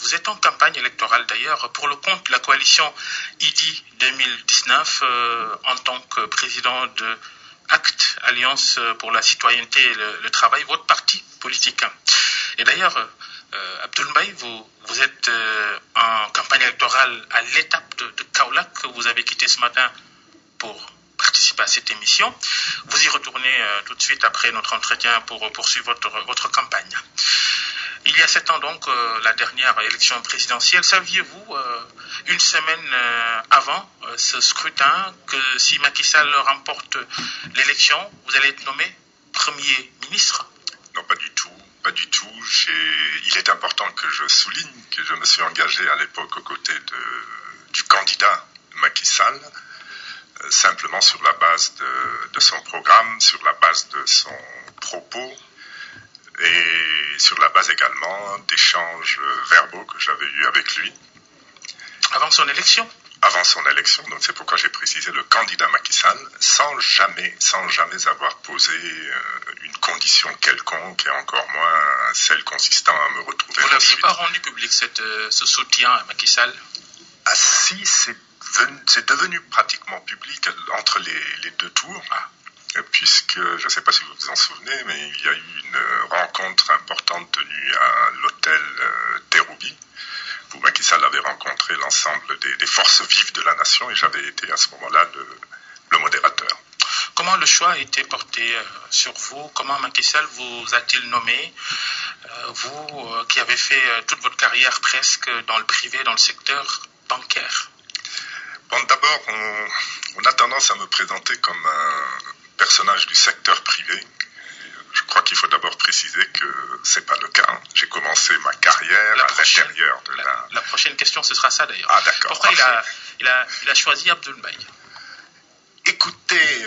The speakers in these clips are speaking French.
vous êtes en campagne électorale d'ailleurs pour le compte de la coalition IDI 2019 en tant que président de ACT, Alliance pour la citoyenneté et le travail, votre parti politique. Et d'ailleurs, Abdoul Mbaye, vous êtes en campagne électorale à l'étape de Kaolack que vous avez quitté ce matin pour participer à cette émission. Vous y retournez tout de suite après notre entretien pour poursuivre votre campagne. Il y a 7 ans donc, la dernière élection présidentielle, saviez-vous une semaine avant ce scrutin que si Macky Sall remporte l'élection, vous allez être nommé Premier ministre? Non, pas du tout. Pas du tout. Il est important que je souligne que je me suis engagé à l'époque aux côtés du candidat Macky Sall, simplement sur la base de son programme, sur la base de son propos et sur la base également d'échanges verbaux que j'avais eus avec lui. Avant son élection? Avant son élection, donc c'est pourquoi j'ai précisé le candidat Macky Sall, sans jamais avoir posé une condition quelconque, et encore moins celle consistant à me retrouver. Vous n'aviez pas rendu public ce soutien à Macky Sall? Ah si, c'est devenu pratiquement public entre les deux tours, puisque, je ne sais pas si vous vous en souvenez, mais il y a eu une rencontre importante tenue à l'hôtel Terroubi, où Macky Sall avait rencontré l'ensemble des forces vives de la nation et j'avais été à ce moment-là le modérateur. Comment le choix a été porté sur vous? Comment Macky Sall vous a-t-il nommé? Vous qui avez fait toute votre carrière presque dans le privé, dans le secteur bancaire. Bon, d'abord, on a tendance à me présenter comme un personnage du secteur privé. Je crois qu'il faut d'abord préciser que c'est pas le cas. J'ai commencé ma carrière à l'intérieur de la prochaine question, ce sera ça d'ailleurs. Ah d'accord. Pourquoi il a choisi Abdoul Mbaye? Écoutez,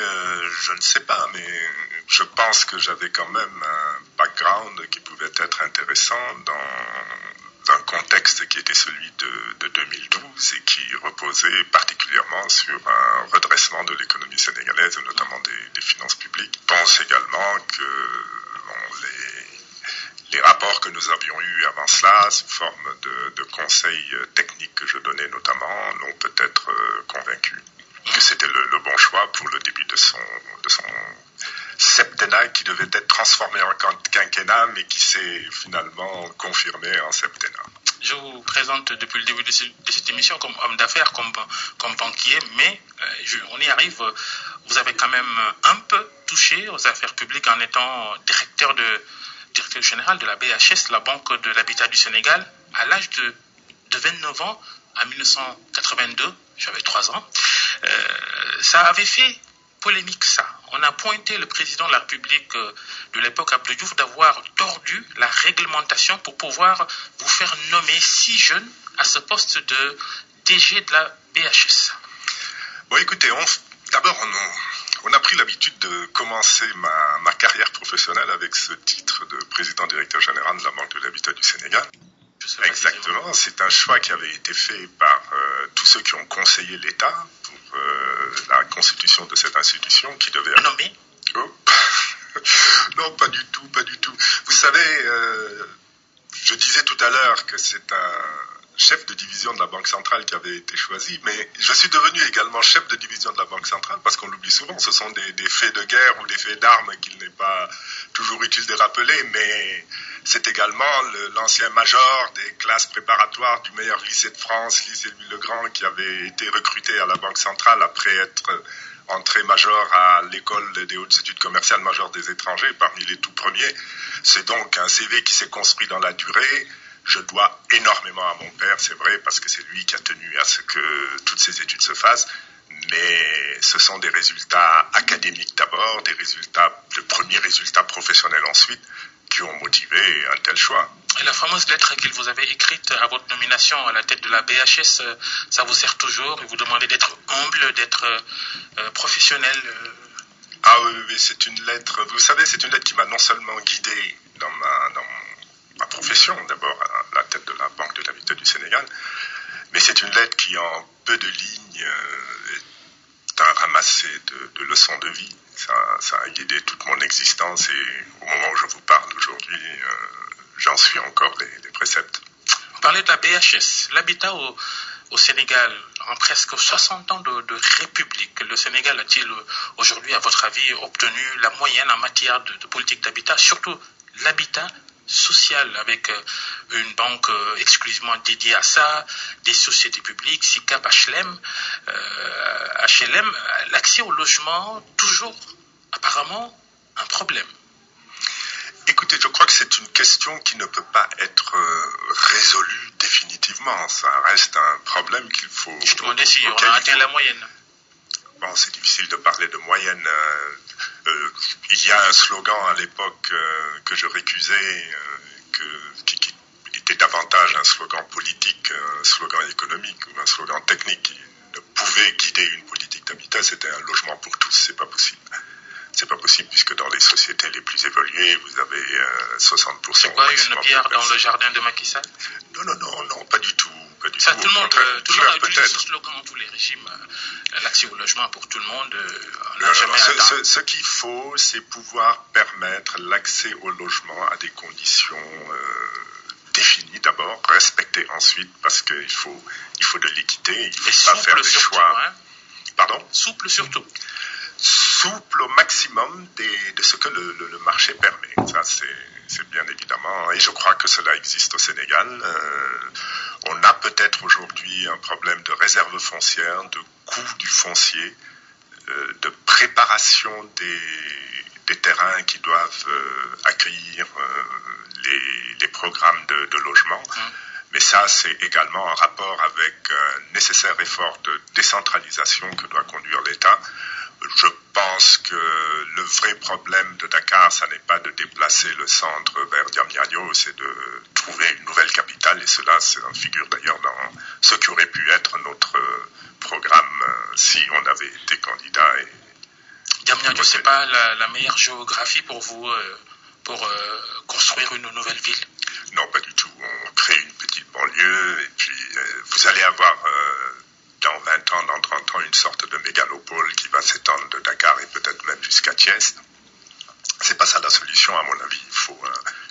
je ne sais pas, mais je pense que j'avais quand même un background qui pouvait être intéressant dans un contexte qui était celui de 2012 et qui reposait particulièrement sur un redressement de l'économie sénégalaise, notamment des finances publiques. Je pense également que les rapports que nous avions eus avant cela, sous forme de conseils techniques que je donnais notamment, l'ont peut-être convaincu que c'était le bon choix pour le début de son septennat qui devait être transformé en quinquennat, mais qui s'est finalement confirmé en septennat. Je vous présente depuis le début de cette émission comme homme d'affaires, comme banquier, mais on y arrive. Vous avez quand même un peu touché aux affaires publiques en étant directeur général de la BHS, la Banque de l'Habitat du Sénégal, à l'âge de 29 ans, en 1982, j'avais 3 ans. Ça avait fait polémique, ça. On a pointé le président de la République de l'époque, Abdou Diouf, d'avoir tordu la réglementation pour pouvoir vous faire nommer si jeune à ce poste de DG de la BHS. Bon, écoutez, d'abord, on a pris l'habitude de commencer ma carrière professionnelle avec ce titre de président-directeur général de la Banque de l'Habitat du Sénégal. Exactement, c'est un choix qui avait été fait par tous ceux qui ont conseillé l'État pour la constitution de cette institution qui devait... Nommé? Oh. Non, pas du tout, pas du tout. Vous savez, je disais tout à l'heure que c'est un chef de division de la Banque centrale qui avait été choisi, mais je suis devenu également chef de division de la Banque centrale parce qu'on l'oublie souvent, ce sont des faits de guerre ou des faits d'armes qu'il n'est pas toujours utile de rappeler, mais c'est également l'ancien major des classes préparatoires du meilleur lycée de France, lycée Louis-le-Grand, qui avait été recruté à la Banque centrale après être entré major à l'école des hautes études commerciales major des étrangers, parmi les tout premiers. C'est donc un CV qui s'est construit dans la durée. Je dois énormément à mon père, c'est vrai, parce que c'est lui qui a tenu à ce que toutes ces études se fassent, mais ce sont des résultats académiques d'abord, de premiers résultats professionnels ensuite, qui ont motivé un tel choix. Et la fameuse lettre qu'il vous avait écrite à votre nomination à la tête de la BHS, ça vous sert toujours et vous demandez d'être humble, d'être professionnel Ah oui, c'est une lettre, vous savez, c'est une lettre qui m'a non seulement guidé dans ma profession, d'abord à la tête de la Banque de l'Habitat du Sénégal, mais c'est une lettre qui, en peu de lignes, est un ramassé de leçons de vie. Ça a guidé toute mon existence et au moment où je vous parle aujourd'hui, j'en suis encore les préceptes. parlez de la BHS, l'habitat au Sénégal, en presque 60 ans de république, le Sénégal a-t-il aujourd'hui, à votre avis, obtenu la moyenne en matière de politique d'habitat, surtout l'habitat social, avec une banque exclusivement dédiée à ça, des sociétés publiques, SICAP, HLM, l'accès au logement, toujours apparemment un problème. Écoutez, je crois que c'est une question qui ne peut pas être résolue définitivement. Ça reste un problème qu'il faut... Je me demandais si on a atteint la moyenne. Bon, c'est difficile de parler de moyenne. Il y a un slogan à l'époque que je récusais, qui était davantage un slogan politique, un slogan économique ou un slogan technique qui ne pouvait guider une politique d'habitat. C'était un logement pour tous, c'est pas possible. C'est pas possible puisque dans les sociétés les plus évoluées, vous avez 60%. C'est quoi, une pierre dans le jardin de Macky Sall? Non, pas du tout. Ça, tout le monde a utilisé ce slogan dans tous les régimes. L'accès au logement pour tout le monde, on n'a jamais atteint. Ce qu'il faut, c'est pouvoir permettre l'accès au logement à des conditions définies d'abord, respectées ensuite, parce qu'il faut de l'équité, il ne faut pas faire des choix. Hein. Pardon? Souple surtout. Souple au maximum de ce que le marché permet. Ça, c'est bien évidemment, et je crois que cela existe au Sénégal. On a peut-être aujourd'hui un problème de réserve foncière, de coût du foncier, de préparation des terrains qui doivent accueillir les programmes de logement. Mais ça, c'est également en rapport avec un nécessaire effort de décentralisation que doit conduire l'État. Je pense que le vrai problème de Dakar, ça n'est pas de déplacer le centre vers Diamniadio, c'est de trouver une nouvelle capitale, et cela, ça figure d'ailleurs dans ce qui aurait pu être notre programme si on avait été candidat. Diamniadio, c'est pas la meilleure géographie pour vous, pour construire une nouvelle ville? Non, pas du tout. On crée une petite banlieue, et puis vous allez avoir... dans 20 ans, dans 30 ans, une sorte de mégalopole qui va s'étendre de Dakar et peut-être même jusqu'à Thiès. C'est pas ça la solution, à mon avis. Il faut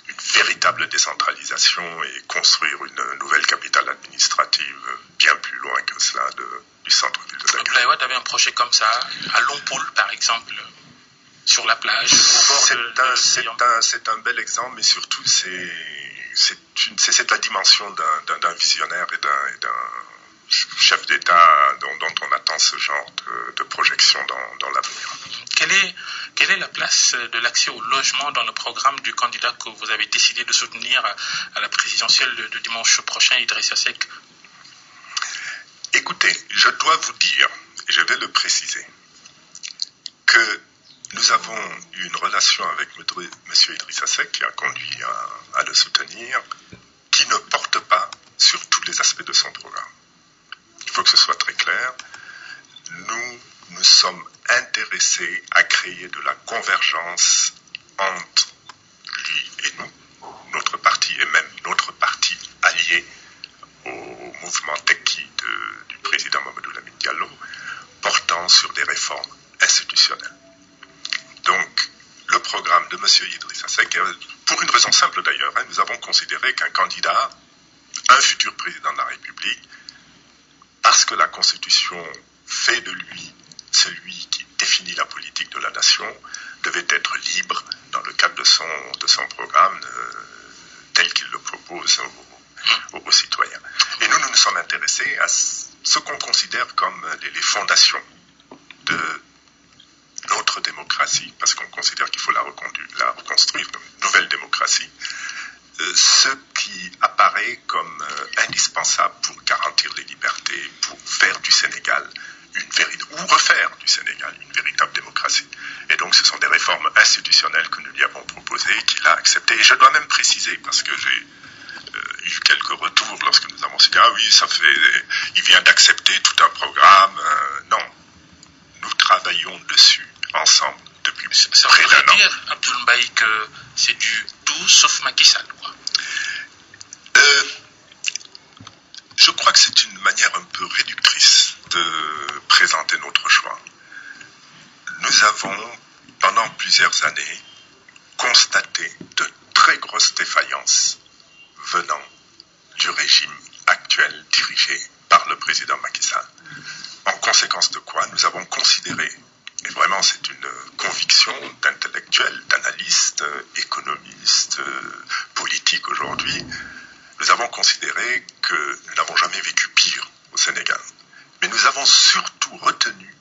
une véritable décentralisation et construire une nouvelle capitale administrative bien plus loin que cela du centre-ville de Dakar. Abdoulaye Wade avait un projet comme ça, à Lompoul, par exemple, sur la plage, au bord c'est un bel exemple, mais surtout, c'est la dimension d'un visionnaire et d'un chef d'État dont on attend ce genre de projection dans l'avenir. Quelle est la place de l'accès au logement dans le programme du candidat que vous avez décidé de soutenir à la présidentielle de dimanche prochain, Idrissa Seck? Écoutez, je dois vous dire, et je vais le préciser, que nous avons eu une relation avec M. Idrissa Seck qui a conduit à le soutenir, qui ne porte pas sur tous les aspects de son programme. Il faut que ce soit très clair. Nous sommes intéressés à créer de la convergence entre lui et nous, notre parti et même notre parti allié au mouvement Tekki du président Mamadou Lamine Diallo, portant sur des réformes institutionnelles. Donc, le programme de M. Idrissa Seck, pour une raison simple d'ailleurs, nous avons considéré qu'un candidat, un futur président de la République, parce que la Constitution fait de lui celui qui définit la politique de la nation, devait être libre dans le cadre de son programme tel qu'il le propose aux citoyens. Et nous sommes intéressés à ce qu'on considère comme les fondations de notre démocratie, parce qu'on considère qu'il faut la reconstruire, une nouvelle démocratie, ce qui apparaît comme indispensable pour garantir les libertés, pour faire du Sénégal ou refaire du Sénégal une véritable démocratie. Et donc ce sont des réformes institutionnelles que nous lui avons proposées, qu'il a acceptées. Et je dois même préciser, parce que j'ai eu quelques retours lorsque nous avons dit « Ah oui, il vient d'accepter tout un programme. » Non, nous travaillons dessus ensemble depuis près d'un an. Ça veut dire, Abdoul Mbaye, que c'est du tout sauf Macky Sall, quoi. Je crois que c'est une manière un peu réductrice de présenter notre choix. Nous avons, pendant plusieurs années, constaté de très grosses défaillances venant du régime actuel dirigé par le président Macky Sall. En conséquence de quoi, nous avons considéré, et vraiment c'est une conviction d'intellectuels, d'analystes, économistes, politiques aujourd'hui, nous avons considéré que nous n'avons jamais vécu pire au Sénégal. Mais nous avons surtout retenu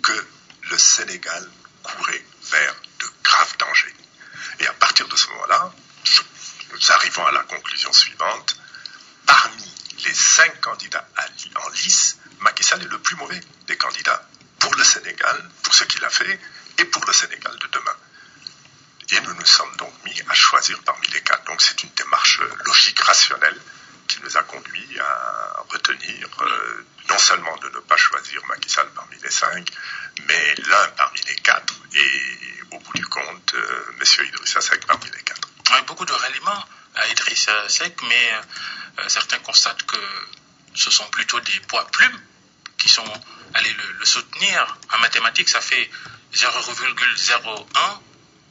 que le Sénégal courait vers de graves dangers. Et à partir de ce moment-là, nous arrivons à la conclusion suivante. Parmi les 5 candidats en lice, Macky Sall est le plus mauvais des candidats pour le Sénégal, pour ce qu'il a fait, et pour le Sénégal de demain. Et nous nous sommes donc mis à choisir parmi les 4. Donc c'est une démarche logique, rationnelle, qui nous a conduit à retenir non seulement de ne pas choisir Macky Sall parmi les 5, mais l'un parmi les 4, et au bout du compte, M. Idrissa Seck parmi les 4. Beaucoup de ralliements à Idrissa Seck, mais certains constatent que ce sont plutôt des poids-plumes qui sont allés le soutenir. En mathématiques, ça fait 0,01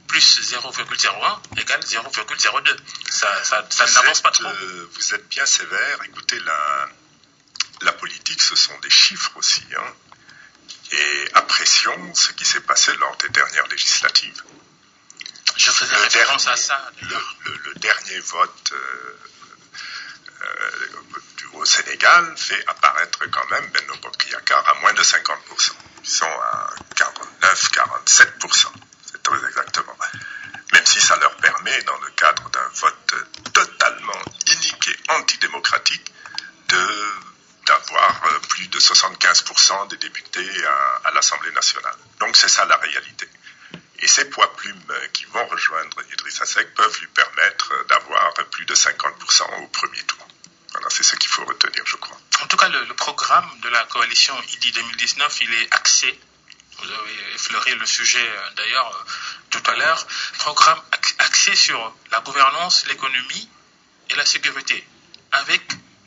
plus 0,01 égale 0,02. Ça n'avance pas trop. Vous êtes bien sévère. Écoutez, la politique, ce sont des chiffres aussi. Hein. Et apprécions ce qui s'est passé lors des dernières législatives. Je faisais référence à ça. Le dernier vote au Sénégal fait apparaître quand même Benno Bokk Yakaar à moins de 50%. Ils sont à 49-47%. C'est très exactement. Même si ça leur permet, dans le cadre d'un vote totalement inique et antidémocratique, d'avoir plus de 75% des députés à l'Assemblée nationale. Donc c'est ça la réalité. Et ces poids-plumes qui vont rejoindre Idrissa Seck peuvent lui permettre d'avoir plus de 50% au premier tour. Voilà, c'est ce qu'il faut retenir, je crois. En tout cas, le programme de la coalition IDI 2019, il est axé. Vous avez effleuré le sujet d'ailleurs tout à l'heure. Programme axé sur la gouvernance, l'économie et la sécurité, avec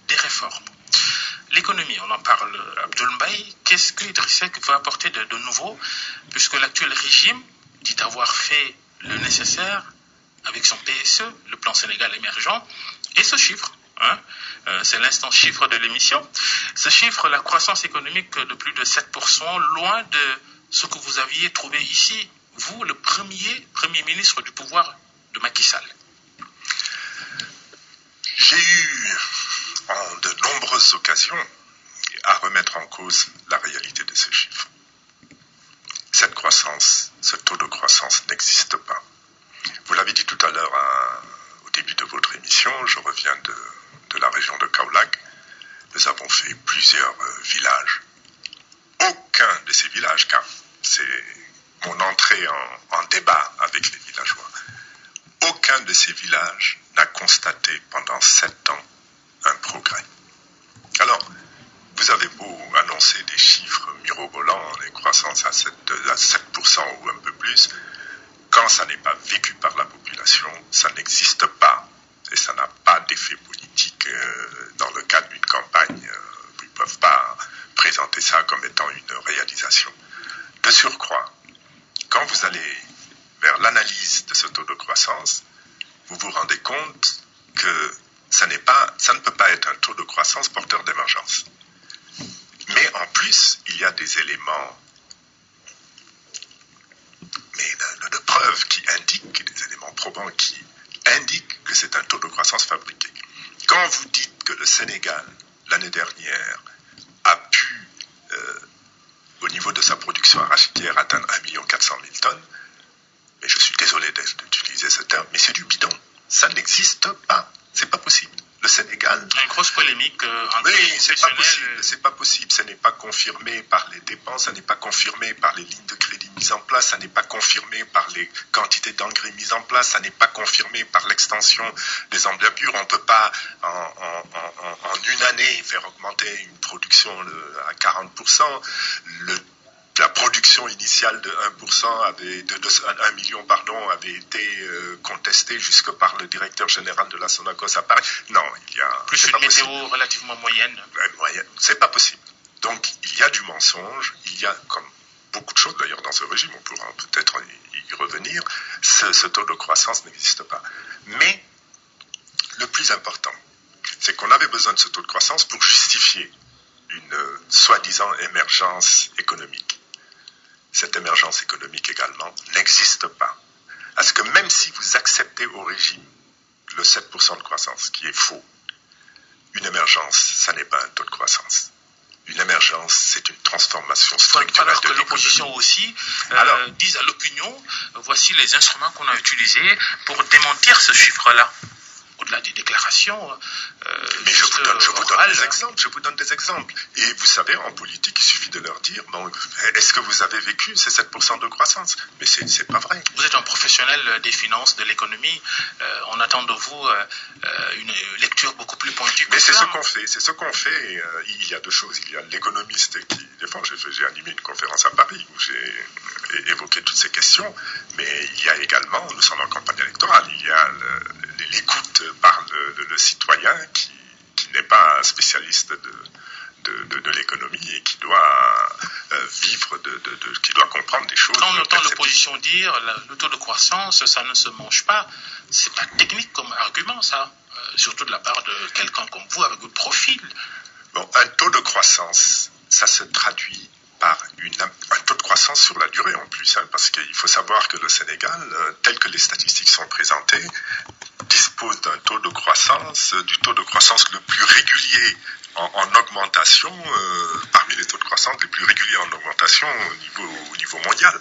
des réformes. L'économie, on en parle, Abdoul Mbaye. Qu'est-ce que Idrissa Seck va apporter de nouveau, puisque l'actuel régime dit avoir fait le nécessaire avec son PSE, le plan Sénégal émergent, et ce chiffre, c'est l'instant chiffre de l'émission, ce chiffre, la croissance économique de plus de 7%, loin de ce que vous aviez trouvé ici, vous, le premier ministre du pouvoir de Macky Sall. J'ai eu en de nombreuses occasions à remettre en cause la réalité de ces chiffres. Cette croissance, ce taux de croissance n'existe pas. Vous l'avez dit tout à l'heure au début de votre émission, je reviens de la région de Kaolack. Nous avons fait plusieurs villages. Aucun de ces villages, car c'est mon entrée en débat avec les villageois, aucun de ces villages n'a constaté pendant 7 ans un progrès. Alors, vous avez beau annoncer des chiffres mirobolants, les croissances à 7% ou un peu plus, quand ça n'est pas vécu par la population, ça n'existe pas. Et ça n'a pas d'effet politique dans le cadre d'une campagne. Ils ne peuvent pas présenter ça comme étant une réalisation. De surcroît, quand vous allez vers l'analyse de ce taux de croissance, vous vous rendez compte que ça ne peut pas être un taux de croissance porteur d'émergence. Mais en plus, il y a des éléments de preuve qui indiquent, des éléments probants qui indiquent que c'est un taux de croissance fabriqué. Quand vous dites que le Sénégal, l'année dernière, a pu, au niveau de sa production arachidière, atteindre 1 400 000 tonnes, mais je suis désolé d'utiliser ce terme, mais c'est du bidon. Ça n'existe pas. C'est pas possible. Le Sénégal... Une grosse polémique entre oui, c'est pas possible. Ce n'est pas confirmé par les dépenses, ça n'est pas confirmé par les lignes de crédit mises en place, ça n'est pas confirmé par les quantités d'engrais mises en place, ça n'est pas confirmé par l'extension des enveloppures. On ne peut pas en une année faire augmenter une production à 40%. La production initiale de 1 million, avait été contestée jusque par le directeur général de la Sonacos à Paris. Non, il y a... Plus une météo relativement moyenne. C'est pas possible. Donc, il y a du mensonge, il y a, comme beaucoup de choses d'ailleurs dans ce régime, on pourra peut-être y revenir, ce taux de croissance n'existe pas. Mais, le plus important, c'est qu'on avait besoin de ce taux de croissance pour justifier une soi-disant émergence économique. Cette émergence économique également n'existe pas. Parce que même si vous acceptez au régime le 7% de croissance, qui est faux, une émergence, ça n'est pas un taux de croissance. Une émergence, c'est une transformation structurelle alors de que l'économie. l'opposition aussi dise à l'opinion, voici les instruments qu'on a utilisés pour démentir ce chiffre-là. Au-delà des déclarations. Mais je vous donne des exemples. Et vous savez, en politique, il suffit de leur dire, bon, est-ce que vous avez vécu ces 7% de croissance? Mais c'est pas vrai. Vous êtes un professionnel des finances, de l'économie. On attend de vous une lecture beaucoup plus pointue. Mais c'est ce qu'on fait. Il y a deux choses. Il y a l'économiste qui, des fois, j'ai animé une conférence à Paris où j'ai évoqué toutes ces questions. Mais il y a également, nous sommes en campagne électorale, il y a l'écoute par le citoyen qui n'est pas un spécialiste de l'économie et qui doit vivre, qui doit comprendre des choses. Quand on entend l'opposition dire le taux de croissance, ça ne se mange pas, c'est pas technique comme argument, ça. Surtout de la part de quelqu'un comme vous, avec votre profil. Bon, un taux de croissance, ça se traduit par un taux de croissance sur la durée en plus, parce qu'il faut savoir que le Sénégal, tel que les statistiques sont présentées, dispose d'un taux de croissance, du taux de croissance le plus régulier en augmentation, parmi les taux de croissance les plus réguliers en augmentation au niveau mondial.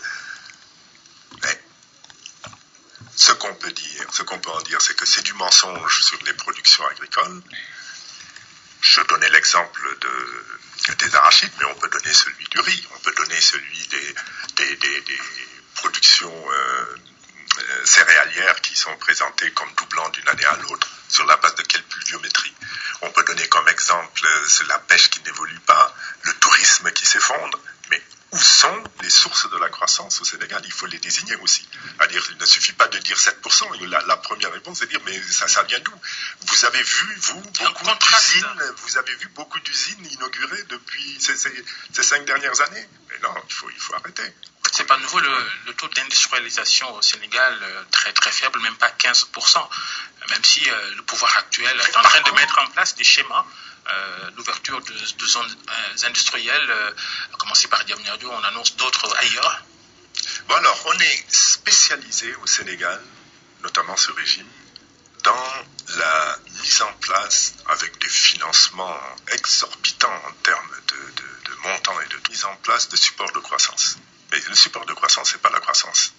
Mais ce qu'on peut en dire, c'est que c'est du mensonge sur les productions agricoles. Je donnais l'exemple des arachides, mais on peut donner celui du riz, on peut donner celui des productions céréalières qui sont présentées comme doublant d'une année à l'autre, sur la base de quelle pluviométrie. On peut donner comme exemple la pêche qui n'évolue pas, le tourisme qui s'effondre, mais où sont les sources de la croissance au Sénégal? Il faut les désigner aussi. C'est-à-dire, il ne suffit pas de dire 7%. La première réponse, c'est de dire, mais ça vient d'où? Vous avez vu, vous avez vu beaucoup d'usines inaugurées depuis ces 5 dernières années? Mais non, il faut arrêter. C'est pas nouveau, le taux d'industrialisation au Sénégal, très très faible, même pas 15%. Même si le pouvoir actuel est en train de mettre en place des schémas, l'ouverture de zones industrielles, à commencer par Diamniadio, on annonce d'autres ailleurs. Bon alors, on est spécialisé au Sénégal, notamment ce régime, dans la mise en place, avec des financements exorbitants en termes de montants et de mise en place de supports de croissance. Mais le support de croissance, c'est pas la croissance.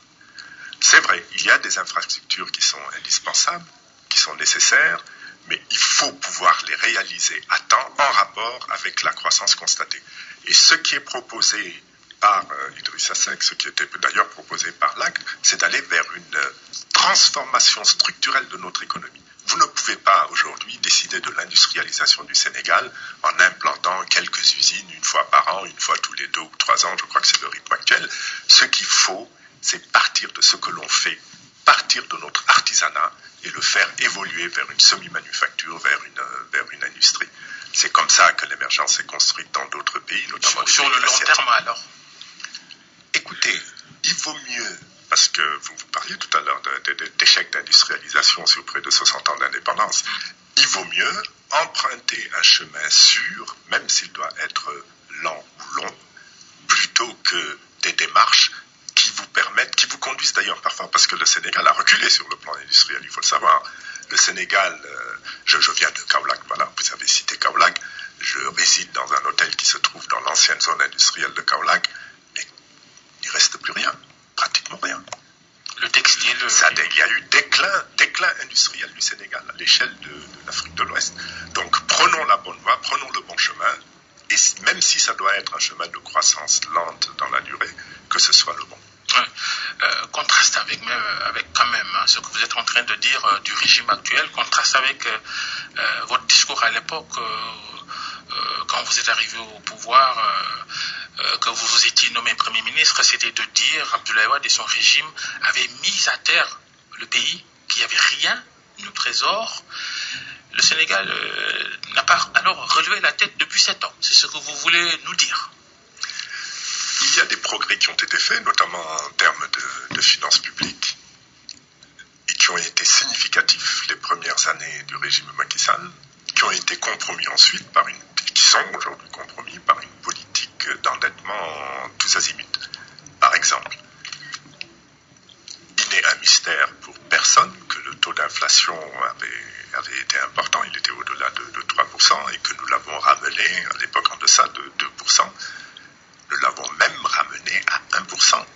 C'est vrai, il y a des infrastructures qui sont indispensables, qui sont nécessaires, mais il faut pouvoir les réaliser à temps en rapport avec la croissance constatée. Et ce qui est proposé par Idrissa Seck, ce qui était d'ailleurs proposé par l'ACT, c'est d'aller vers une transformation structurelle de notre économie. Vous ne pouvez pas aujourd'hui décider de l'industrialisation du Sénégal en implantant quelques usines une fois par an, une fois tous les 2 ou 3 ans, je crois que c'est le rythme actuel. Ce qu'il faut, c'est partir de ce que l'on fait, partir de notre artisanat et le faire évoluer vers une semi-manufacture, vers une industrie. C'est comme ça que l'émergence est construite dans d'autres pays, notamment sur le long terme alors. Écoutez, il vaut mieux, parce que vous parliez tout à l'heure d'échec d'industrialisation sur près de 60 ans d'indépendance, il vaut mieux emprunter un chemin sûr, même s'il doit être lent ou long, plutôt que des démarches qui vous conduisent d'ailleurs parfois, parce que le Sénégal a reculé sur le plan industriel, il faut le savoir. Le Sénégal, je viens de Kaolack, voilà, vous avez cité Kaolack, je réside dans un hôtel qui se trouve dans l'ancienne zone industrielle de Kaolack, mais il ne reste plus rien, pratiquement rien. Le textile... Il y a eu déclin industriel du Sénégal à l'échelle de l'Afrique de l'Ouest. Donc prenons la bonne voie, prenons le bon chemin, et même si ça doit être un chemin de croissance lente dans la durée, que ce soit le bon. Contraste avec quand même ce que vous êtes en train de dire du régime actuel, contraste avec votre discours à l'époque quand vous êtes arrivé au pouvoir, que vous étiez nommé Premier ministre, c'était de dire Abdoulaye Wade et son régime avaient mis à terre le pays, qu'il n'y avait rien, nos trésors. Le Sénégal n'a pas alors relevé la tête depuis 7 ans. C'est ce que vous voulez nous dire? Il y a des progrès qui ont été faits, notamment en termes de finances publiques, et qui ont été significatifs les premières années du régime Macky Sall. qui ont été compromis ensuite qui sont aujourd'hui compromis par une politique d'endettement en tous azimuts. Par exemple, il n'est un mystère pour personne que le taux d'inflation avait été important, il était au-delà de 3%, et que nous l'avons ramené à l'époque en deçà de 2%. Nous l'avons même ramené à 1%,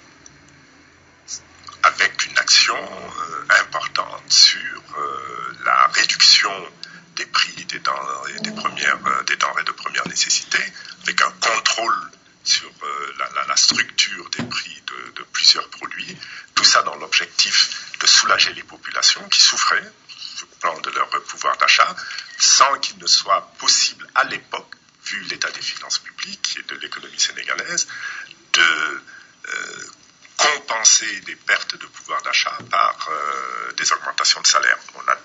avec une action importante sur la réduction des prix des denrées de première nécessité, avec un contrôle sur la structure des prix de plusieurs produits, tout ça dans l'objectif de soulager les populations qui souffraient sur le plan de leur pouvoir d'achat, sans qu'il ne soit possible à l'époque, vu l'état des finances publiques et de l'économie sénégalaise, de compenser des pertes de pouvoir d'achat par des augmentations de salaire. On a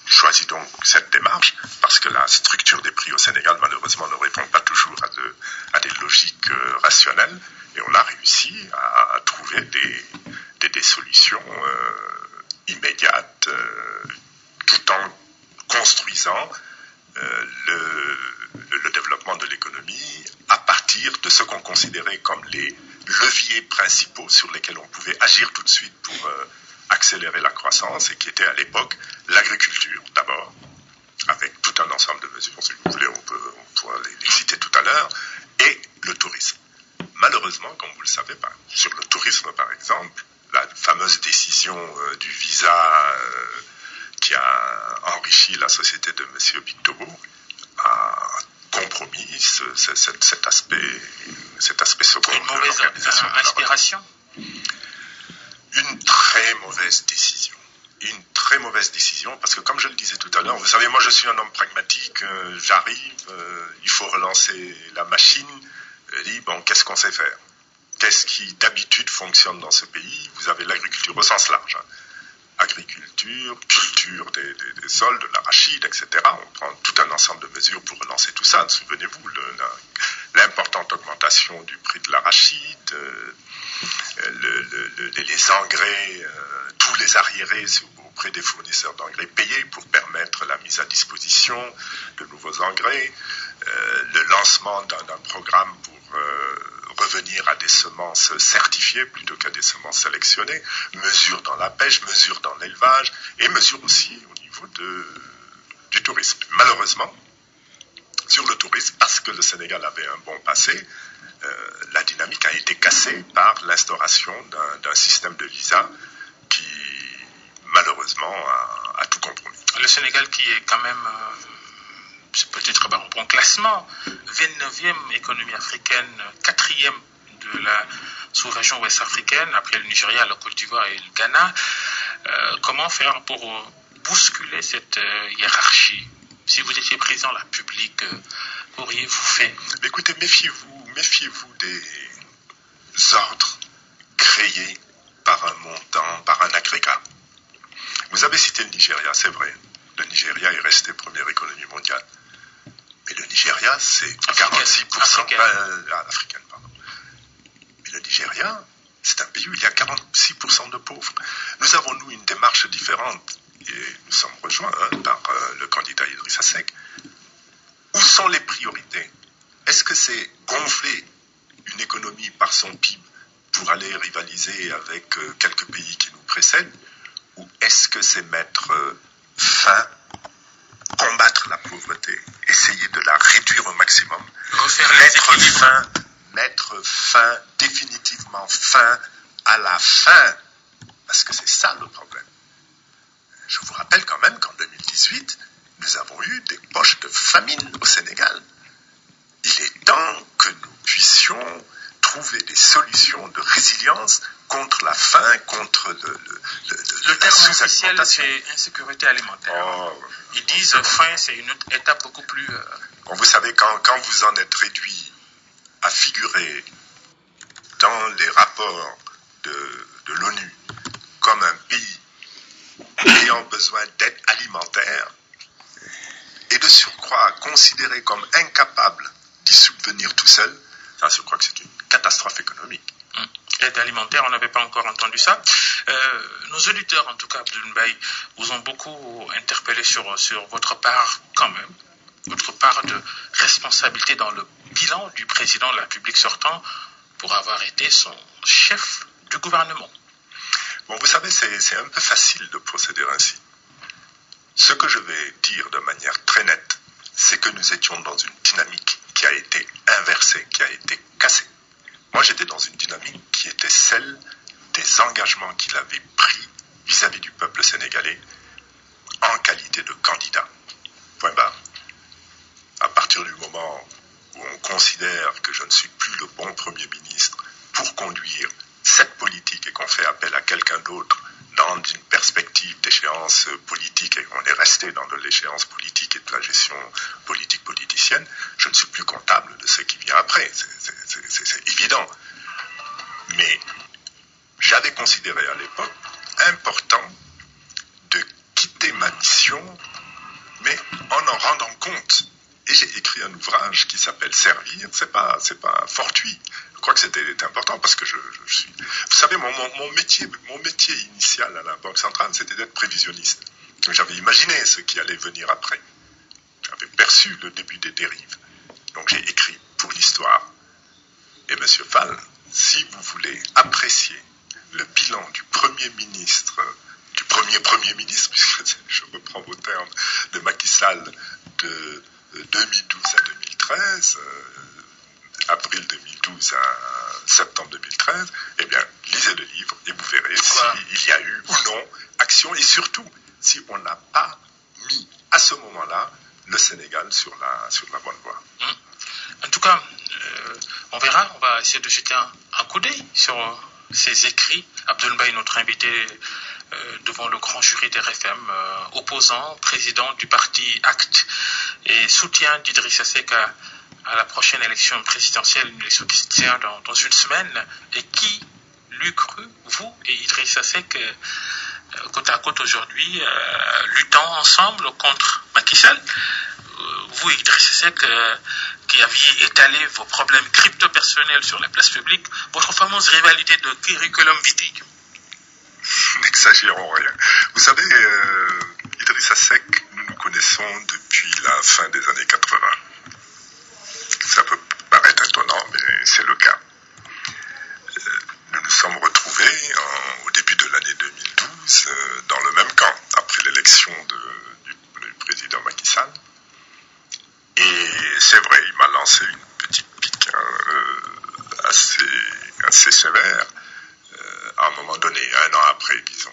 choisi donc cette démarche parce que la structure des prix au Sénégal, malheureusement, ne répond pas toujours à des logiques rationnelles, et on a réussi à trouver des solutions immédiates tout en construisant le développement de l'économie à partir de ce qu'on considérait comme les leviers principaux sur lesquels on pouvait agir tout de suite pour accélérer la croissance, et qui était à l'époque l'agriculture d'abord, avec tout un ensemble de mesures, si vous voulez, on pourra les citer tout à l'heure, et le tourisme. Malheureusement, comme vous le savez, sur le tourisme par exemple, la fameuse décision du visa qui a enrichi la société de M. Bictobo a compromis cet aspect second. Une mauvaise inspiration. Une très mauvaise décision. Une très mauvaise décision, parce que comme je le disais tout à l'heure, vous savez, moi je suis un homme pragmatique, j'arrive, il faut relancer la machine, je dis, bon, qu'est-ce qu'on sait faire? Qu'est-ce qui d'habitude fonctionne dans ce pays? Vous avez l'agriculture au sens large. Agriculture, culture des sols, de l'arachide, etc. On prend tout un ensemble de mesures pour relancer tout ça. Souvenez-vous, l'importante augmentation du prix de l'arachide, les engrais, tous les arriérés auprès des fournisseurs d'engrais payés pour permettre la mise à disposition de nouveaux engrais, le lancement d'un programme pour revenir à des semences certifiées plutôt qu'à des semences sélectionnées, mesures dans la pêche, mesures dans l'élevage, et mesures aussi au niveau du tourisme. Malheureusement, sur le tourisme, parce que le Sénégal avait un bon passé, la dynamique a été cassée par l'instauration d'un système de visa qui, malheureusement, a tout compromis. Le Sénégal qui est quand même, c'est peut-être un bon classement, 29e économie africaine, 4e de la sous-région ouest-africaine, après le Nigeria, la Côte d'Ivoire et le Ghana. Comment faire pour bousculer cette hiérarchie? Si vous étiez président de la République, qu'auriez-vous fait? Écoutez, méfiez-vous des ordres créés par un montant, par un agrégat. Vous avez cité le Nigeria, c'est vrai. Le Nigeria est resté première économie mondiale. Mais le Nigeria, c'est 46% africaine, pardon. Mais le Nigeria, c'est un pays où il y a 46% de pauvres. Nous avons, nous, une démarche différente. Et nous sommes rejoints par le candidat Idrissa Seck. Où sont les priorités? Est-ce que c'est gonfler une économie par son PIB pour aller rivaliser avec quelques pays qui nous précèdent? Ou est-ce que c'est mettre fin, combattre la pauvreté, essayer de la réduire au maximum, mettre fin, définitivement fin à la faim? Parce que c'est ça le problème. Je vous rappelle quand même qu'en 2018, nous avons eu des poches de famine au Sénégal. Il est temps que nous puissions trouver des solutions de résilience contre la faim, contre le terme officiel, c'est insécurité alimentaire. Ils disent faim, c'est une autre étape beaucoup plus... Bon, vous savez, quand vous en êtes réduit à figurer dans les rapports de l'ONU comme un pays ayant besoin d'aide alimentaire, et de surcroît considéré comme incapable d'y subvenir tout seul, ça, je crois que c'est une catastrophe économique. Aide alimentaire, on n'avait pas encore entendu ça. Nos auditeurs, en tout cas, Abdoul Mbaye, vous ont beaucoup interpellé sur votre part quand même. votre part de responsabilité dans le bilan du président de la République sortant pour avoir été son chef du gouvernement? Bon, vous savez, c'est un peu facile de procéder ainsi. Ce que je vais dire de manière très nette, c'est que nous étions dans une dynamique qui a été inversée, qui a été cassée. Moi, j'étais dans une dynamique qui était celle des engagements qu'il avait pris vis-à-vis du peuple sénégalais en qualité de candidat. Point barre. À partir du moment où on considère que je ne suis plus le bon Premier ministre pour conduire cette politique et qu'on fait appel à quelqu'un d'autre dans une perspective d'échéance politique et qu'on est resté dans de l'échéance politique et de la gestion politique politicienne, je ne suis plus comptable de ce qui vient après. C'est évident. Mais j'avais considéré à l'époque important de quitter ma mission, mais en rendant compte. Et j'ai écrit un ouvrage qui s'appelle Servir. C'est pas fortuit. Je crois que c'était important parce que je suis. Vous savez, mon métier initial à la Banque centrale, c'était d'être prévisionniste. Donc, j'avais imaginé ce qui allait venir après. J'avais perçu le début des dérives. Donc j'ai écrit pour l'histoire. Et Monsieur Fall, si vous voulez apprécier le bilan du Premier ministre, du premier ministre, puisque je reprends vos termes, de Macky Sall de 2012 à 2013, avril 2012 à septembre 2013, eh bien, lisez le livre et vous verrez s'il y a eu ou non action et surtout si on n'a pas mis à ce moment-là le Sénégal sur la bonne voie. En tout cas, on verra, on va essayer de jeter un coup d'œil sur ces écrits. Abdoul Mbaye, notre invité devant le grand jury des RFM, opposant, président du parti ACT et soutien d'Idrissa Seck à la prochaine élection présidentielle, une élection qui se tient dans une semaine. Et qui l'eût cru, vous et Idrissa Seck, côte à côte aujourd'hui, luttant ensemble contre Macky Sall? Vous et Idrissa Seck, qui aviez étalé vos problèmes crypto-personnels sur la place publique, votre fameuse rivalité de curriculum vitae. N'exagérons rien. Vous savez, Idrissa Seck, nous connaissons depuis la fin des années 80. Ça peut paraître étonnant, mais c'est le cas. Nous nous sommes retrouvés au début de l'année 2012 dans le même camp, après l'élection du président Macky Sall. Et c'est vrai, il m'a lancé une petite pique assez sévère. À un moment donné, 1 an après, disons,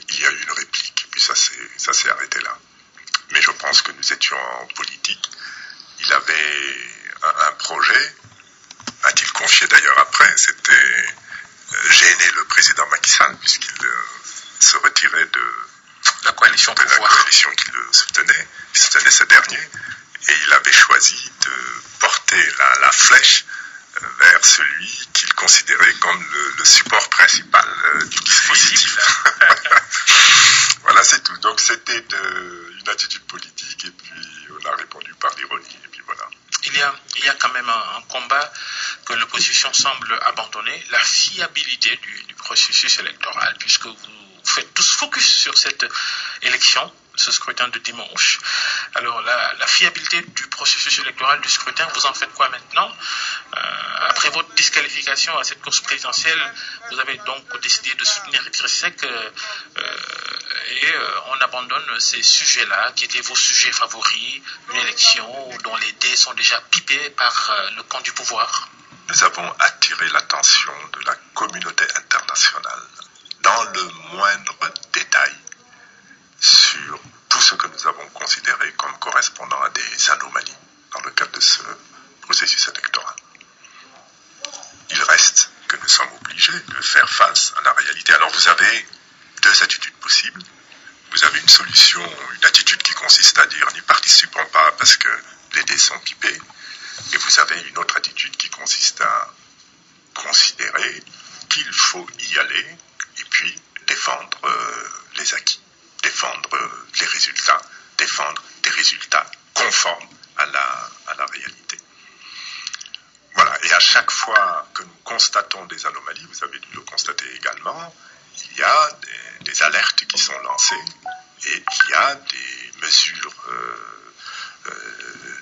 il y a eu une réplique, puis ça s'est arrêté là. Mais je pense que nous étions en politique. Il avait un projet, a-t-il confié d'ailleurs après, c'était gêner le président Macky Sall, puisqu'il se retirait de la coalition qui le soutenait, ce dernier, et il avait choisi de porter la flèche vers celui qu'il considérait comme le support principal du dispositif. Voilà, c'est tout. Donc c'était une attitude politique et puis on a répondu par l'ironie et puis voilà. Il y a quand même un combat que l'opposition semble abandonner, la fiabilité du processus électoral, puisque vous faites tous focus sur cette élection, ce scrutin de dimanche. Alors la fiabilité du processus électoral du scrutin, vous en faites quoi maintenant? Après votre disqualification à cette course présidentielle, vous avez donc décidé de soutenir Idrissa Seck et on abandonne ces sujets-là qui étaient vos sujets favoris, une élection dont les dés sont déjà pipés par le camp du pouvoir. Nous avons attiré l'attention de la communauté internationale dans le moindre détail sur tout ce que nous avons considéré comme correspondant à des anomalies dans le cadre de ce processus électoral. Il reste que nous sommes obligés de faire face à la réalité. Alors vous avez 2 attitudes possibles. Vous avez une solution, une attitude qui consiste à dire n'y participons pas parce que les dés sont pipés. Et vous avez une autre attitude qui consiste à considérer qu'il faut y aller et puis défendre les acquis, défendre les résultats, défendre des résultats conformes à la réalité. Voilà, et à chaque fois que nous constatons des anomalies, vous avez dû le constater également, il y a des alertes qui sont lancées et il y a des mesures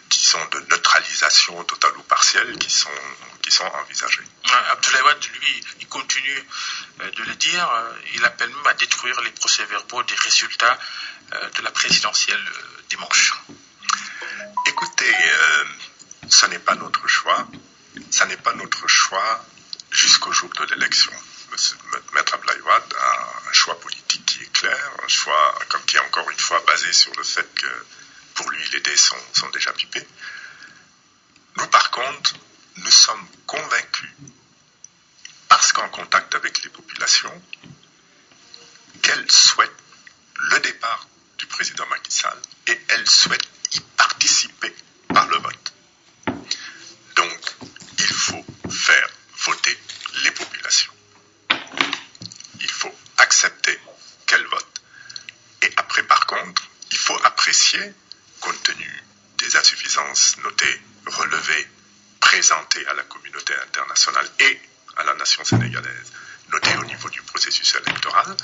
disons, de neutralisation totale ou partielle qui sont envisagées. Abdoulaye Wade, lui, il continue de le dire. Il appelle même à détruire les procès-verbaux des résultats de la présidentielle dimanche. Écoutez, ce n'est pas notre choix. Ça n'est pas notre choix jusqu'au jour de l'élection. Maître Abdoulaye Wade a un choix politique qui est clair, un choix qui est encore une fois basé sur le fait que pour lui les dés sont déjà pipés. Nous par contre, nous sommes convaincus, parce qu'en contact avec les populations, qu'elles souhaitent le départ du président Macky Sall et elles souhaitent y participer par le vote. Donc, il faut faire voter les populations. Il faut accepter qu'elles votent. Et après, par contre, il faut apprécier, compte tenu des insuffisances notées, relevées, présentées à la communauté internationale et à la nation sénégalaise, notées au niveau du processus électoral,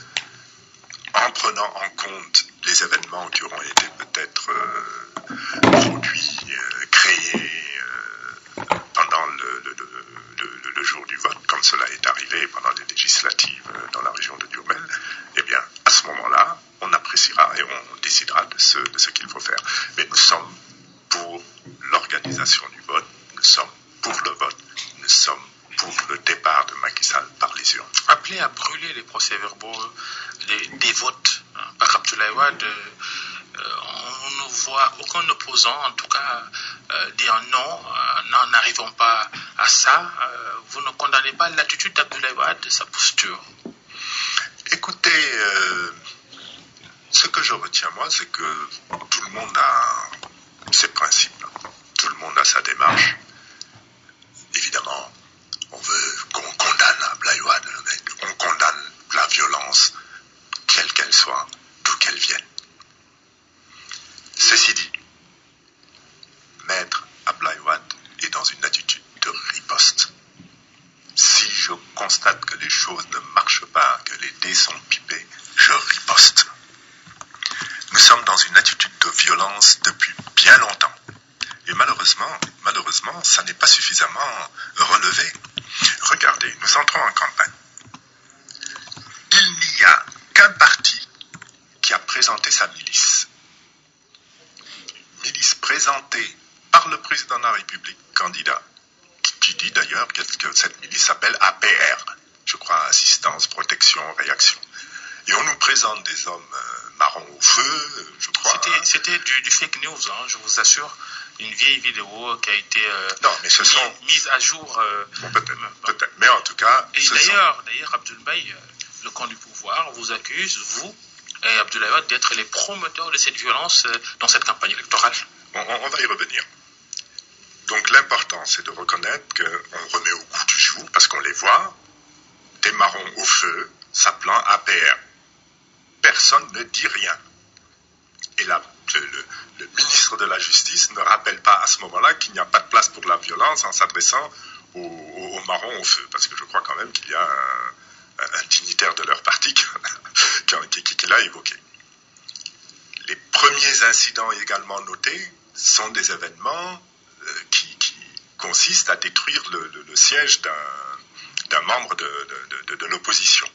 en prenant en compte les événements qui auront été peut-être produits, créés pendant le jour du vote, comme cela est arrivé pendant les législatives dans la région de Diourbel, eh bien, à ce moment-là, on appréciera et on décidera de ce qu'il faut faire. Mais nous sommes pour l'organisation du vote, nous sommes pour le vote, nous sommes pour le départ de Macky Sall par les urnes. Appelé à brûler les procès-verbaux des votes par Abdoulaye Wade, on ne voit aucun opposant, en tout cas, dire non, n'en n'arrivons pas à ça. Vous ne condamnez pas l'attitude d'Abdoulaye Wade, sa posture? Écoutez, ce que je retiens, moi, c'est que tout le monde a ses principes. Tout le monde a sa démarche. Évidemment, on veut qu'on condamne Abdoulaye Wade, on condamne la violence, quelle qu'elle soit, d'où qu'elle vienne. Ceci dit, Maître Abdoulaye Wade est dans une attitude de riposte. Si je constate que les choses ne marchent pas, que les dés sont pipés, je riposte. Nous sommes dans une attitude de violence depuis bien longtemps. Et malheureusement, ça n'est pas suffisamment relevé. Regardez, nous entrons en campagne. Il n'y a qu'un parti qui a présenté sa milice. Milice présentée par le président de la République, candidat, qui dit d'ailleurs que cette milice s'appelle APR, je crois, Assistance, Protection, Réaction. Et on nous présente des hommes marrons au feu, je crois. C'était du fake news, hein, je vous assure. Une vieille vidéo qui a été mise à jour. Bon, peut-être. Mais en tout cas... Et d'ailleurs, Abdoulaye, le camp du pouvoir, vous accuse, vous et Abdoulaye Wade, d'être les promoteurs de cette violence dans cette campagne électorale. On va y revenir. Donc l'important, c'est de reconnaître qu'on remet au goût du jour, parce qu'on les voit, des marrons au feu, s'appelant APR. Personne ne dit rien. Et là, le ministre de la Justice ne rappelle pas à ce moment-là qu'il n'y a pas de place pour la violence en s'adressant aux marrons au feu. Parce que je crois quand même qu'il y a un dignitaire de leur parti qui l'a évoqué. Les premiers incidents également notés sont des événements qui consistent à détruire le siège d'un membre de l'opposition.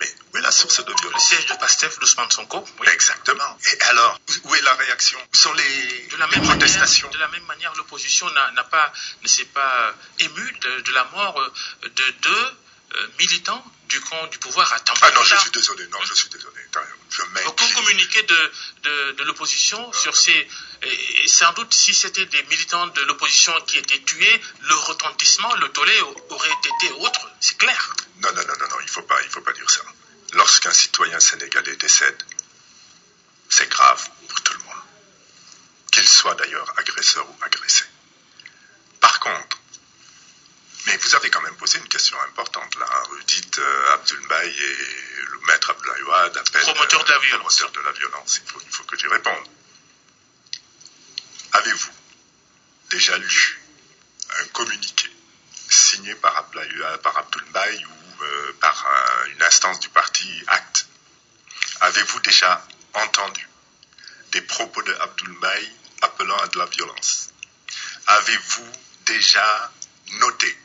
Mais où est la source de violence? Le siège de Pastef, d'Ousmane Sonko. Oui. Exactement. Et alors, où est la réaction? Où sont les protestations? De la même manière, l'opposition ne s'est pas émue de la mort de deux militants du camp du pouvoir à Tambacounda. Ah non, je suis désolé. Aucun communiqué de l'opposition sur ces... Et sans doute, si c'était des militants de l'opposition qui étaient tués, le retentissement, le tollé aurait été autre, c'est clair. Non, il faut pas dire ça. Lorsqu'un citoyen sénégalais décède, c'est grave pour tout le monde. Qu'il soit d'ailleurs agresseur ou agressé. Par contre, mais vous avez quand même posé une question importante là. Vous dites Abdoulaye et le maître Abdoulaye Wade appellent promoteur de la violence. Promoteur de la violence. Il faut que j'y réponde. Avez-vous déjà lu un communiqué signé par Abdoulaye ou par une instance du parti ACT? Avez-vous déjà entendu des propos de Abdoulaye appelant à de la violence. Avez-vous déjà noté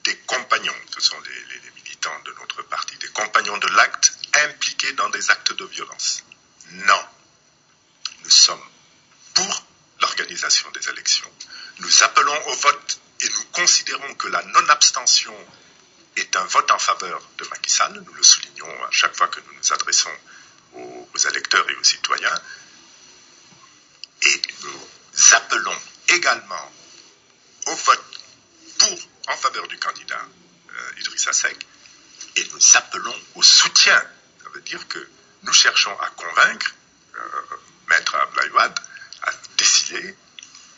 des compagnons, ce sont les militants de notre parti, des compagnons de l'acte impliqués dans des actes de violence? Non. Nous sommes pour l'organisation des élections. Nous appelons au vote et nous considérons que la non-abstention est un vote en faveur de Macky Sall. Nous le soulignons à chaque fois que nous nous adressons aux électeurs et aux citoyens. Et nous appelons également au vote en faveur du candidat Idrissa Seck, et nous appelons au soutien. Ça veut dire que nous cherchons à convaincre Maître Abdoulaye Wade à décider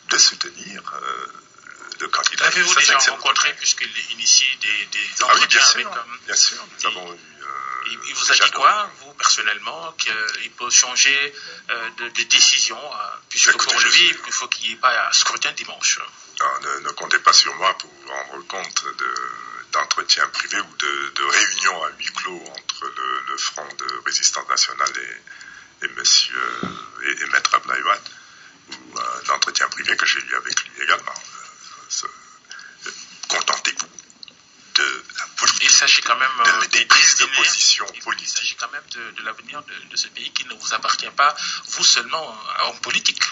de soutenir le candidat. L'avez-vous déjà rencontré, puisqu'il initie des entretiens avec... Bien sûr, nous avons eu... il vous a dit quoi, vous, personnellement, qu'il peut changer de décision, puisque écoutez, pour lui, il faut qu'il n'y ait pas un scrutin dimanche? Non, ne comptez pas sur moi pour vous rendre compte d'entretiens privés ou de réunions à huis clos entre le Front de Résistance Nationale et Maître Abdoulaye Wade, ou d'entretiens privés que j'ai eu avec lui également. Contentez-vous de la politique. Il s'agit quand même des prises de position politiques. Il s'agit quand même de l'avenir de ce pays qui ne vous appartient pas, vous seulement, en politique.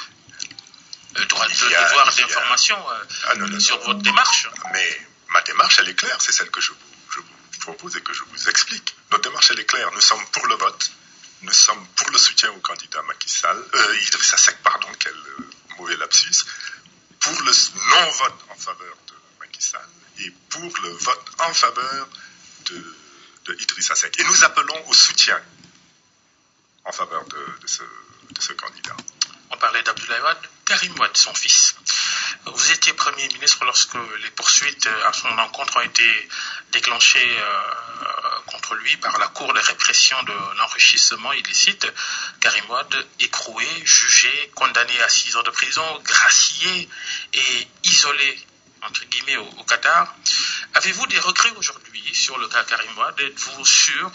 Le droit de devoir d'information sur votre démarche. Mais ma démarche, elle est claire, c'est celle que je vous propose et que je vous explique. Notre démarche, elle est claire. Nous sommes pour le vote, nous sommes pour le soutien au candidat Idrissa Seck, quel mauvais lapsus, pour le non-vote en faveur de Macky Sall et pour le vote en faveur de Idrissa Seck. Et nous appelons au soutien en faveur de ce candidat. On parlait d'Abdoulaye Wade, Karim Wade, son fils. Vous étiez Premier ministre lorsque les poursuites à son encontre ont été déclenchées contre lui par la Cour de répression de l'enrichissement illicite. Karim Wade, écroué, jugé, condamné à 6 ans de prison, gracié et isolé, entre guillemets, au Qatar. Avez-vous des regrets aujourd'hui sur le cas Karim Wade? Êtes-vous sûr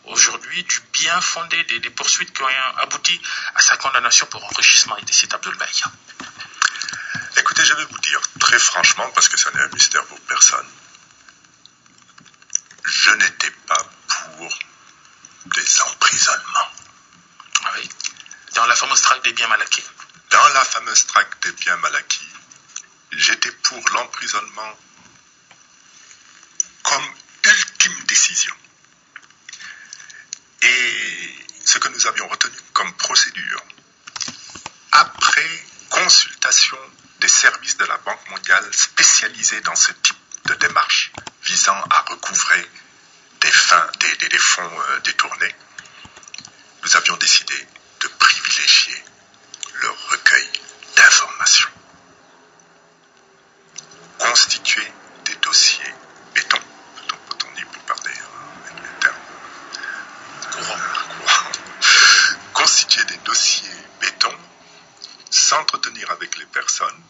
aujourd'hui du bien fondé des poursuites qui ont abouti à sa condamnation pour enrichissement illicite, Abdoul Mbaye? Écoutez, je vais vous dire très franchement, parce que ça n'est un mystère pour personne, je n'étais pas pour des emprisonnements. Oui. Dans la fameuse traque des biens mal acquis. Dans la fameuse traque des biens mal acquis, j'étais pour l'emprisonnement comme ultime décision. Et ce que nous avions retenu comme procédure, après consultation des services de la Banque mondiale spécialisés dans ce type de démarche visant à recouvrer des fonds détournés, nous avions décidé de privilégier le recueil d'informations. Constituer des dossiers béton, peut-on dire pour parler avec les termes courants, constituer des dossiers béton, s'entretenir avec les personnes,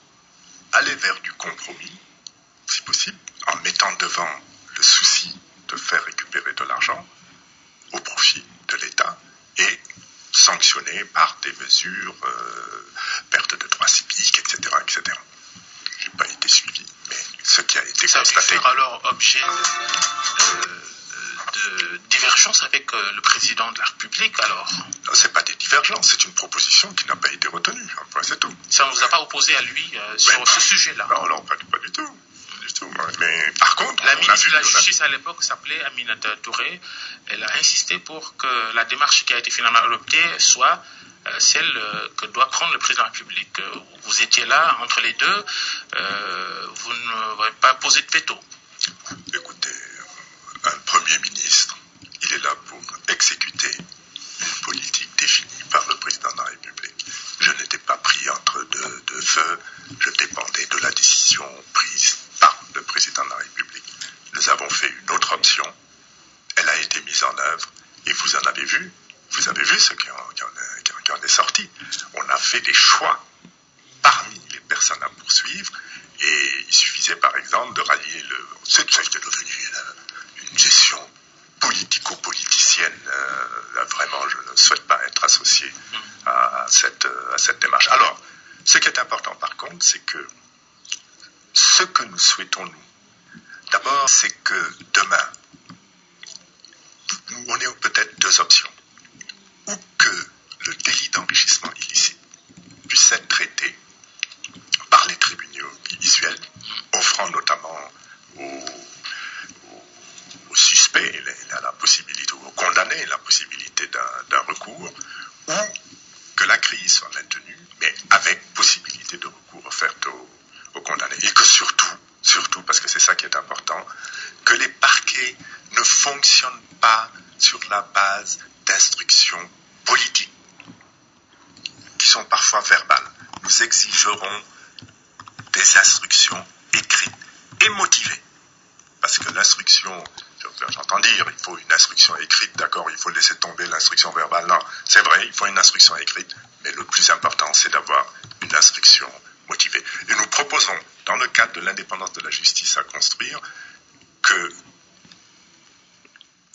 aller vers du compromis, si possible, en mettant devant le souci de faire récupérer de l'argent au profit de l'État et sanctionner par des mesures, perte de droits civiques, etc., etc. Je n'ai pas été suivi, mais ce qui a été constaté... Ça a pu faire alors objet de divergence avec le président de la République, alors? Ce n'est pas des divergences, c'est une proposition qui n'a pas été retenue, enfin, c'est tout. Ça ne vous a pas opposé à lui sur ce sujet-là? Non, pas du tout. Mais par contre, la ministre de la Justice à l'époque s'appelait Aminata Touré. Elle a insisté pour que la démarche qui a été finalement adoptée soit celle que doit prendre le président de la République. Vous étiez là entre les deux, vous n'avez pas posé de veto. Écoutez, un Premier ministre, il est là pour exécuter une politique définie par le président de la République. Je n'étais pas pris entre deux feux, je dépendais de la décision prise par le président de la République. Nous avons fait une autre option, elle a été mise en œuvre, et vous avez vu ce qui en est sorti. On a fait des choix parmi les personnes à poursuivre, et il suffisait par exemple de rallier c'est devenu une gestion politico-politicienne. Vraiment, je ne souhaite pas être associé à cette démarche. Alors, Ce qui est important par contre, c'est que ce que nous souhaitons, nous, d'abord, c'est que demain, on ait peut-être deux options. Ou que le délit d'enrichissement illicite puisse être traité par les tribunaux usuels, offrant notamment aux suspects la possibilité, aux condamnés la possibilité d'un recours, ou que la crise soit maintenue, mais avec possibilité de recours offerte aux condamnés. Et que surtout, parce que c'est ça qui est important, que les parquets ne fonctionnent pas sur la base d'instructions politiques, qui sont parfois verbales. Nous exigerons des instructions écrites et motivées. Parce que l'instruction, j'entends dire, il faut une instruction écrite, d'accord, il faut laisser tomber l'instruction verbale. Non, c'est vrai, il faut une instruction écrite, mais le plus important, c'est d'avoir une instruction motivée. Et nous proposons, dans le cadre de l'indépendance de la justice à construire, que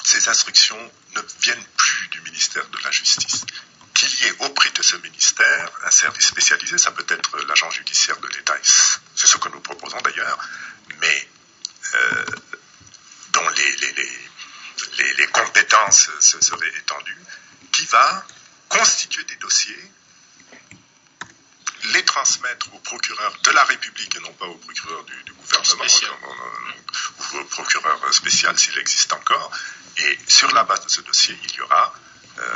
ces instructions ne viennent plus du ministère de la Justice. Qu'il y ait auprès de ce ministère un service spécialisé, ça peut être l'agent judiciaire de l'État, c'est ce que nous proposons d'ailleurs, mais dont les compétences seraient étendues, qui va constituer des dossiers, les transmettre au procureur de la République et non pas au procureur du gouvernement ou au procureur spécial s'il existe encore, et sur la base de ce dossier, il y aura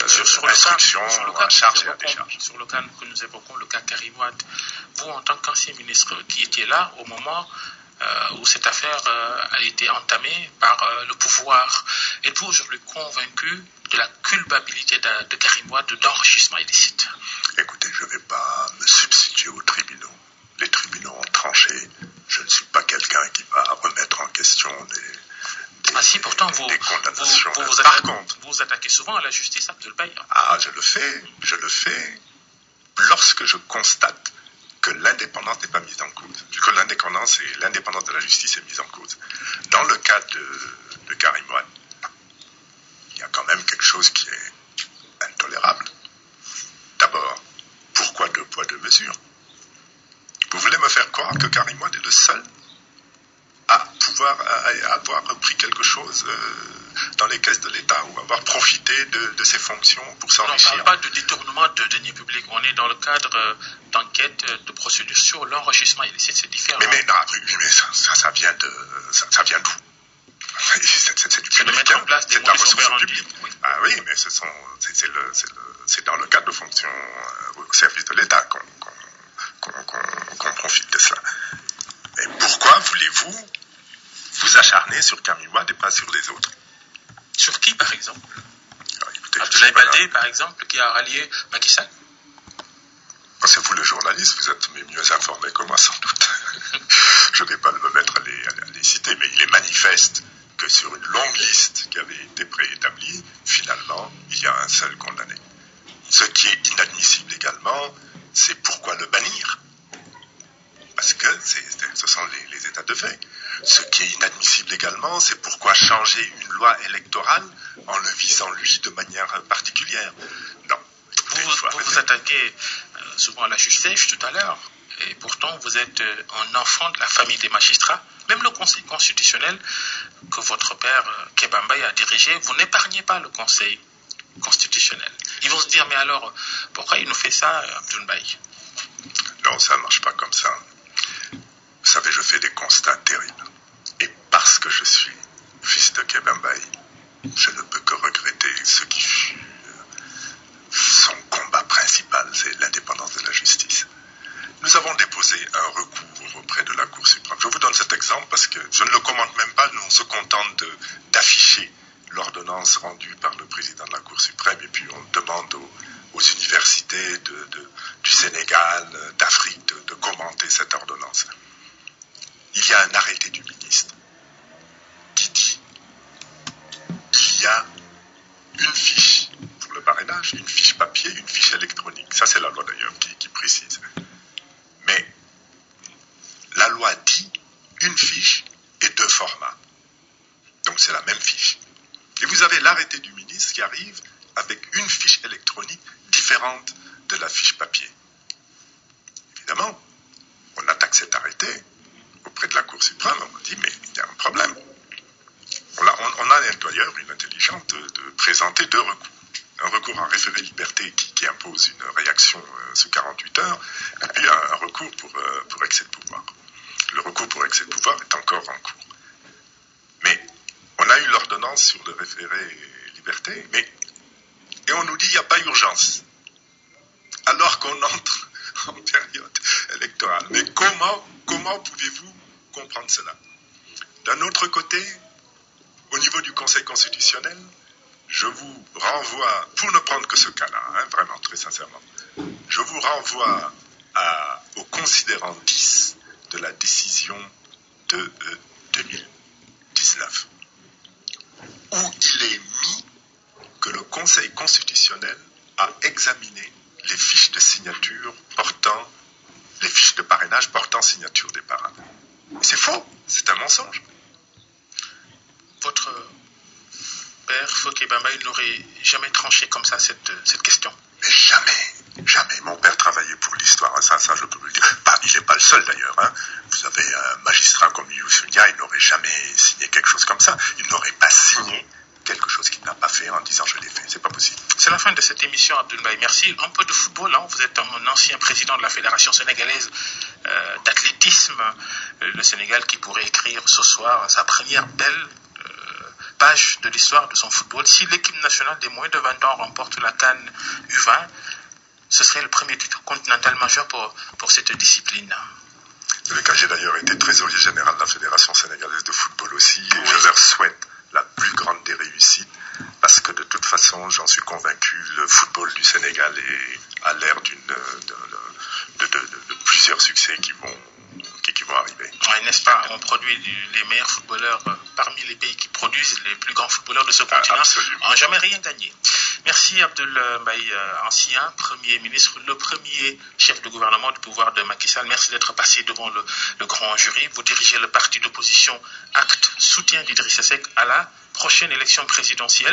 instruction à charge et à décharge. Sur le cas que nous évoquons, le cas Karim Wade, vous en tant qu'ancien ministre qui étiez là au moment où cette affaire a été entamée par le pouvoir, êtes-vous aujourd'hui convaincu de la culpabilité de Karim Wade d'enrichissement illicite? Écoutez, je ne vais pas me substituer aux tribunaux. Les tribunaux ont tranché. Je ne suis pas quelqu'un qui va remettre en question des condamnations. Par contre, vous attaquez souvent à la justice, Abdoul-Baye. Ah, je le fais lorsque je constate que l'indépendance n'est pas mise en cause, que l'indépendance de la justice est mise en cause. Dans le cas de Karim Wade, il y a quand même quelque chose qui est intolérable. D'abord, pourquoi 2 poids 2 mesures? Vous voulez me faire croire que Karim Wade est le seul à pouvoir avoir pris quelque chose dans les caisses de l'État ou avoir profité de ses fonctions pour s'enrichir? On ne parle pas de détournement de deniers publics. On est dans le cadre d'enquête, de procédure sur l'enrichissement illicite. C'est différent. Mais ça vient d'où? C'est du public. De mettre en place des modus operandi. Oui. Ah oui, mais c'est dans le cadre de fonctions au service de l'État qu'on profite de cela. Mais pourquoi voulez-vous vous acharner sur Karim Wade et pas sur les autres? Sur qui, par exemple? Abdoulaye Baldé, par exemple, qui a rallié Macky Sall? C'est vous le journaliste, vous êtes mieux informé que moi sans doute. Je ne vais pas me mettre à les citer, mais il est manifeste que sur une longue liste qui avait été préétablie, finalement, il y a un seul condamné. Ce qui est inadmissible également, c'est pourquoi le bannir? Parce que ce sont les états de fait. Ce qui est inadmissible également, c'est pourquoi changer une loi électorale en le visant lui de manière particulière. Non. Vous attaquez souvent à la justice tout à l'heure, et pourtant vous êtes un enfant de la famille des magistrats. Même le Conseil constitutionnel que votre père Kéba Mbaye a dirigé, vous n'épargnez pas le Conseil constitutionnel. Ils vont se dire, mais alors, pourquoi il nous fait ça, Abdoul-Baye? Non, ça ne marche pas comme ça. Vous savez, je fais des constats terribles. Et parce que je suis fils de Kéba Mbaye, je ne peux que regretter ce qui fut son combat principal, c'est l'indépendance de la justice. Nous avons déposé un recours auprès de la Cour suprême. Je vous donne cet exemple parce que je ne le commente même pas. Nous, on se contente d'afficher l'ordonnance rendue par le président de la Cour suprême et puis on demande aux universités du Sénégal, d'Afrique, de commenter cette ordonnance. Il y a un arrêté du ministre qui dit qu'il y a une fiche pour le parrainage, une fiche papier, une fiche électronique. Ça, c'est la loi d'ailleurs qui précise. Mais la loi dit une fiche et 2 formats. Donc c'est la même fiche. Et vous avez l'arrêté du ministre qui arrive avec une fiche électronique différente de la fiche papier. liberté auprès de la Cour suprême, on m'a dit, mais il y a un problème. On a d'ailleurs une intelligence de présenter 2 recours. Un recours en référé liberté qui impose une réaction sous 48 heures, et puis un recours pour excès de pouvoir. Le recours pour excès de pouvoir est encore en cours. Mais on a eu l'ordonnance sur le référé liberté, et on nous dit qu'il n'y a pas urgence. Alors qu'on entre en période électorale. Mais comment pouvez-vous comprendre cela? D'un autre côté, au niveau du Conseil constitutionnel, je vous renvoie, pour ne prendre que ce cas-là, vraiment très sincèrement, je vous renvoie au considérant 10 de la décision de 2019, où il est mis que le Conseil constitutionnel a examiné les fiches de signature les fiches de parrainage portant signature des parrains. Mais c'est faux, c'est un mensonge. Votre père, Foké Bamba, il n'aurait jamais tranché comme ça cette question? Mais jamais. Mon père travaillait pour l'histoire, ça je peux vous le dire. Il n'est pas le seul d'ailleurs. Vous avez un magistrat comme Youssou N'Dia, il n'aurait jamais signé quelque chose comme ça. Il n'aurait pas signé quelque chose qu'il n'a pas fait en disant je l'ai fait. C'est pas possible. C'est la fin de cette émission, Abdoul Mbaye. Merci. Un peu de football. Vous êtes un ancien président de la Fédération sénégalaise d'athlétisme. Le Sénégal qui pourrait écrire ce soir sa première belle page de l'histoire de son football. Si l'équipe nationale des moins de 20 ans remporte la CAN U20, ce serait le premier titre continental majeur pour cette discipline. Dans le cas, j'ai d'ailleurs été trésorier général de la Fédération sénégalaise de football aussi, et je leur souhaite la plus grande des réussites, parce que de toute façon, j'en suis convaincu, le football du Sénégal est à l'ère de plusieurs succès qui vont arriver. Ouais, n'est-ce pas? On produit les meilleurs footballeurs parmi les pays qui produisent les plus grands footballeurs de ce continent. Absolument. On n'a jamais rien gagné. Merci Abdoul Mbaye, ancien Premier ministre, le premier chef de gouvernement du pouvoir de Macky Sall. Merci d'être passé devant le grand jury. Vous dirigez le parti d'opposition ACT, soutien d'Idrissa Seck à la prochaine élection présidentielle.